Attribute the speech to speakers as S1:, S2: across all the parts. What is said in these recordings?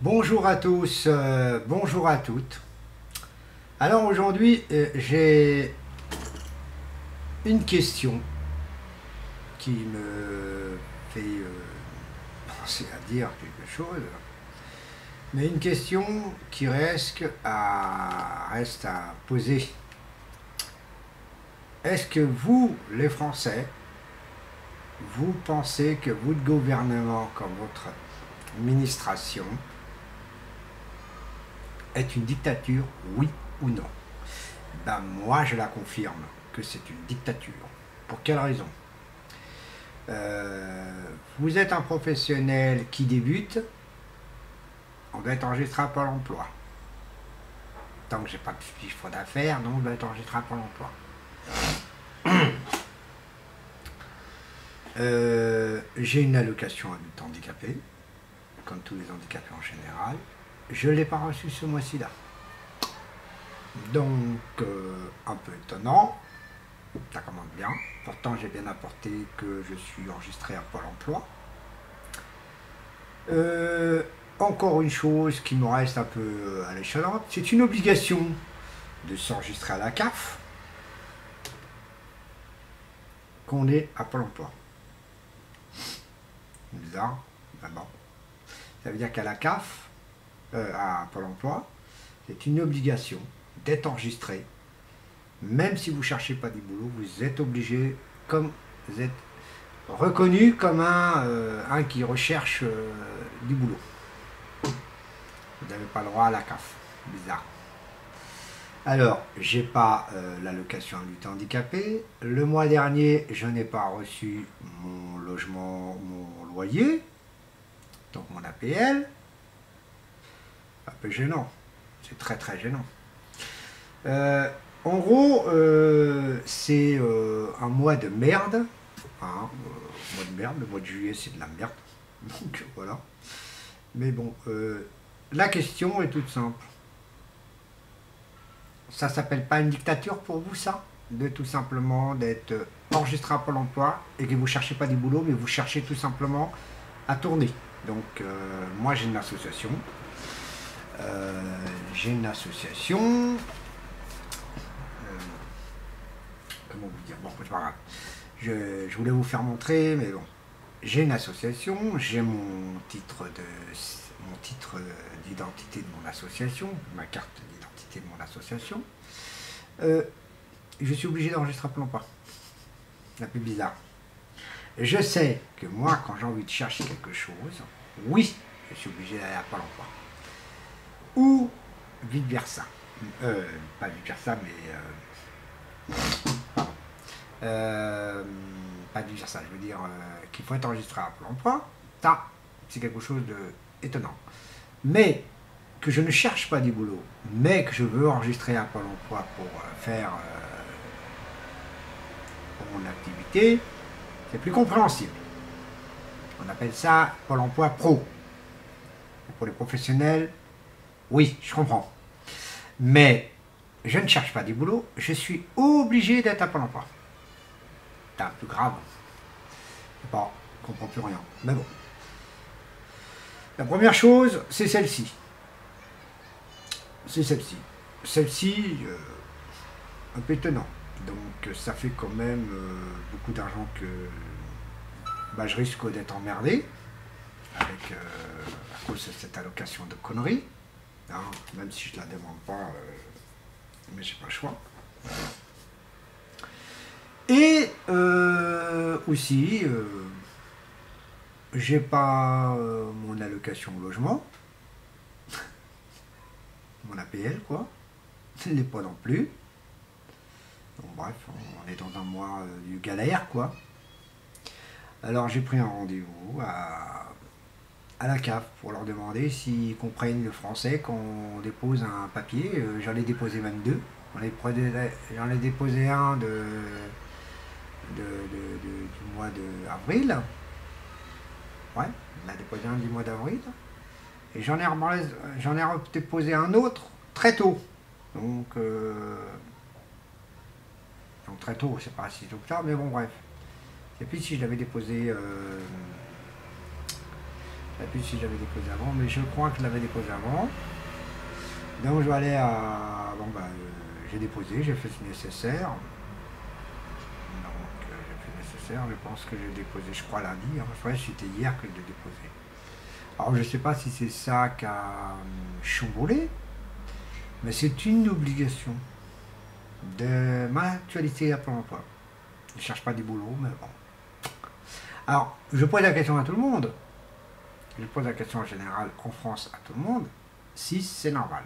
S1: Bonjour à tous, bonjour à toutes. Alors aujourd'hui, j'ai une question qui me fait penser à dire quelque chose, mais une question qui reste à poser. Est-ce que vous, les Français, vous pensez que votre gouvernement, comme votre administration, est une dictature, oui ou non? Ben moi je la confirme que c'est une dictature. Pour quelle raison? Vous êtes un professionnel qui débute, on doit être enregistré à Pôle emploi. Tant que j'ai pas de chiffre d'affaires, donc on doit être enregistré à Pôle emploi. J'ai une allocation adulte handicapé, comme tous les handicapés en général. Je ne l'ai pas reçu ce mois-ci là. Donc, un peu étonnant, ça commence bien. Pourtant, j'ai bien apporté que je suis enregistré à Pôle emploi. Encore une chose qui me reste un peu à l'échelon, c'est une obligation de s'enregistrer à la CAF qu'on est à Pôle emploi. Bizarre, d'abord. Ça veut dire qu'à la CAF, à Pôle emploi, c'est une obligation d'être enregistré. Même si vous ne cherchez pas du boulot, vous êtes obligé, comme vous êtes reconnu comme un qui recherche du boulot. Vous n'avez pas le droit à la CAF. Bizarre. Alors, j'ai pas l'allocation adulte handicapé. Le mois dernier, je n'ai pas reçu mon logement, mon loyer, donc mon APL. Un peu gênant. C'est très très gênant. En gros, c'est un mois de merde. Hein, mois de merde, le mois de juillet c'est de la merde. Donc voilà. Mais bon, la question est toute simple. Ça s'appelle pas une dictature pour vous, ça? De tout simplement d'être enregistré à Pôle emploi et que vous cherchez pas du boulot, mais vous cherchez tout simplement à tourner. Donc moi j'ai une association. Comment vous dire? Bon, c'est pas grave. Je voulais vous faire montrer, mais bon. J'ai une association, j'ai mon titre d'identité de mon association, ma carte d'identité de mon association. Je suis obligé d'enregistrer à Pôle emploi. C'est un peu bizarre. Je sais que moi, quand j'ai envie de chercher quelque chose, oui, je suis obligé d'aller à Pôle emploi. Ou vice versa. Pas vice versa, mais... pardon. Pas vice versa, je veux dire qu'il faut être enregistré à Pôle emploi. Ça, c'est quelque chose d'étonnant. Mais que je ne cherche pas du boulot, mais que je veux enregistrer à Pôle emploi pour faire pour mon activité, c'est plus compréhensible. On appelle ça Pôle emploi pro. Et pour les professionnels, oui, je comprends. Mais je ne cherche pas du boulot, je suis obligé d'être à Pôle emploi. C'est un peu grave. Bon, je ne comprends plus rien. Mais bon. La première chose, c'est celle-ci. C'est celle-ci. Celle-ci, un peu étonnant. Donc ça fait quand même beaucoup d'argent que bah, je risque d'être emmerdé avec, à cause de cette allocation de conneries. Hein, même si je ne la demande pas, mais j'ai pas le choix. Et aussi, j'ai pas mon allocation logement, mon APL quoi, je ne l'ai pas non plus. Donc bref, on est dans un mois du galère quoi. Alors j'ai pris un rendez-vous à la CAF pour leur demander s'ils comprennent le français quand on dépose un papier. J'en ai déposé 22. J'en ai déposé un du mois d'avril. Ouais, on a déposé un du mois d'avril. Et j'en ai déposé un autre très tôt. Donc très tôt, c'est pas si tôt que ça, mais bon bref. Et puis si je l'avais déposé Je ne sais plus si j'avais déposé avant, mais je crois que je l'avais déposé avant. Donc je vais aller à... Bon bah, j'ai déposé, j'ai fait ce nécessaire. Donc j'ai fait le nécessaire, je pense que j'ai déposé, je crois lundi. Hein. Ouais, c'était hier que je l'ai déposé. Alors je ne sais pas si c'est ça qui a chamboulé, mais c'est une obligation de ma actualité à Pôle emploi. Je ne cherche pas des boulots, mais bon. Alors, je pose la question à tout le monde. Je pose la question en général en France à tout le monde, si c'est normal.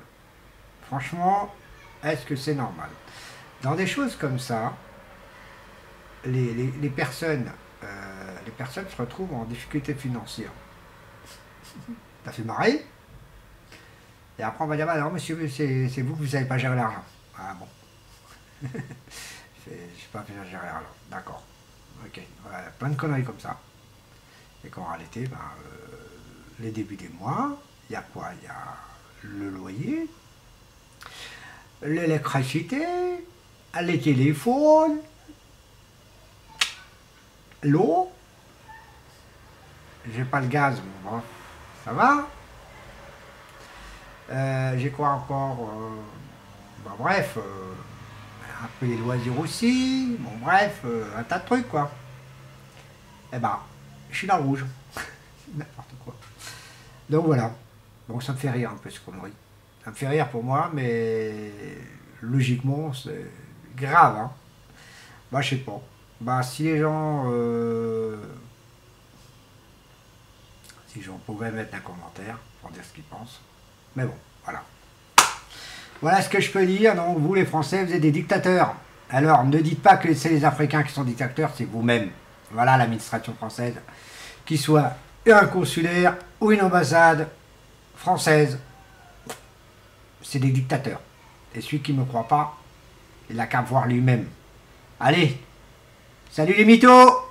S1: Franchement, est-ce que c'est normal? Dans des choses comme ça, les personnes se retrouvent en difficulté financière. Ça fait marrer. Et après on va dire, bah non monsieur, c'est vous que vous savez pas gérer l'argent. Ah bon. Je sais pas bien gérer l'argent. D'accord. Ok. Voilà, plein de conneries comme ça. Et qu'en réalité, ben, les débuts des mois, il y a quoi? Il y a le loyer, l'électricité, les téléphones, l'eau. J'ai pas le gaz, mais bon, ça va. J'ai quoi encore? Bah, bref, un peu les loisirs aussi. Bon, bref, un tas de trucs, quoi. Eh ben, je suis dans le rouge. N'importe quoi. Donc voilà. Donc ça me fait rire un peu ce connerie. Ça me fait rire pour moi, mais logiquement, c'est grave. Hein. Bah, je sais pas. Bah, si les gens pouvaient mettre un commentaire pour dire ce qu'ils pensent. Mais bon, voilà. Voilà ce que je peux dire. Donc vous, les Français, vous êtes des dictateurs. Alors, ne dites pas que c'est les Africains qui sont dictateurs, c'est vous-même. Voilà l'administration française. Qu'il soit un consulaire ou une ambassade française, c'est des dictateurs. Et celui qui ne me croit pas, il n'a qu'à voir lui-même. Allez, salut les mythos!